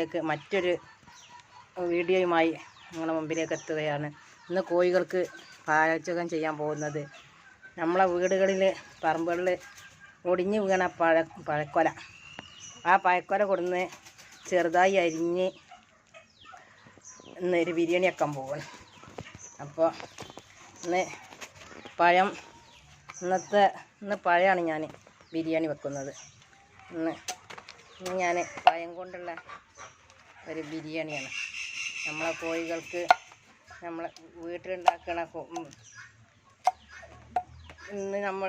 മുമ്പിലേക്ക് മറ്റൊരു വീഡിയോയുമായി നിങ്ങളുടെ മുമ്പിലേക്ക് എത്തുകയാണ്. ഇന്ന് കോഴികൾക്ക് പാചകം ചെയ്യാൻ പോകുന്നത് നമ്മളെ വീടുകളിൽ പറമ്പുകളിൽ ഒടിഞ്ഞു വീണ പഴക്കൊല. ആ പഴക്കൊല കൊടുന്ന് ചെറുതായി അരിഞ്ഞ് ഇന്നൊരു ബിരിയാണി വെക്കാൻ പോവുകയാണ്. അപ്പോൾ ഇന്ന് ഇന്ന് പഴമാണ് ഞാൻ ബിരിയാണി വെക്കുന്നത്. ഇന്ന് ഞാൻ പഴം കൊണ്ടുള്ള ഒരു ബിരിയാണിയാണ്. നമ്മളെ കോഴികൾക്ക് നമ്മളെ വീട്ടിലുണ്ടാക്കണ ഇന്ന് നമ്മൾ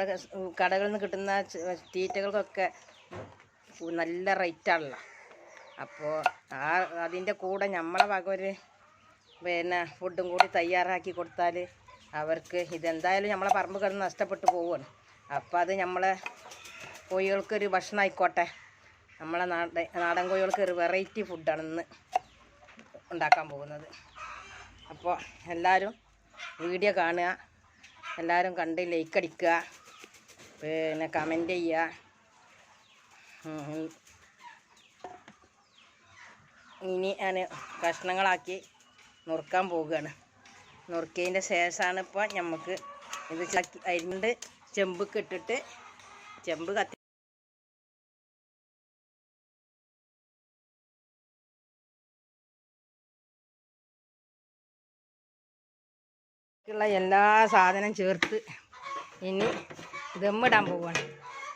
കടകളിൽ നിന്ന് കിട്ടുന്ന തീറ്റകൾക്കൊക്കെ നല്ല റേറ്റാണല്ലോ. അപ്പോൾ അതിൻ്റെ കൂടെ നമ്മളെ വക ഒരു ഫുഡും കൂടി തയ്യാറാക്കി കൊടുത്താൽ അവർക്ക് ഇതെന്തായാലും നമ്മളെ പറമ്പ് കിടന്ന് നഷ്ടപ്പെട്ടു പോവുകയാണ്. അപ്പോൾ അത് നമ്മളെ കോഴികൾക്കൊരു ഭക്ഷണം ആയിക്കോട്ടെ. നമ്മളെ നാടൻ കോഴികൾക്ക് ഒരു വെറൈറ്റി ഫുഡാണ് ഇന്ന് ഉണ്ടാക്കാൻ പോകുന്നത്. അപ്പോൾ എല്ലാവരും വീഡിയോ കാണുക, എല്ലാവരും കണ്ട് ലൈക്ക് അടിക്കുക, കമൻറ്റ് ചെയ്യുക. ഇനി ഞാൻ കഷ്ണങ്ങളാക്കി നുറുക്കാൻ പോവുകയാണ്. നുറുക്കിയതിൻ്റെ ശേഷമാണ് ഇപ്പോൾ നമുക്ക് ഇത് അരിഞ്ഞിട്ട് ചെമ്പൊക്കെ ഇട്ടിട്ട് ചെമ്പ് കത്തി എല്ലാ സാധനം ചേർത്ത് ഇനി ദമ്മിടാൻ പോവുകയാണ്.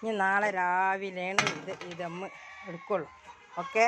ഇനി നാളെ രാവിലെയാണ് ഈ ദമ്മ് എടുക്കുള്ളൂ. ഓക്കെ.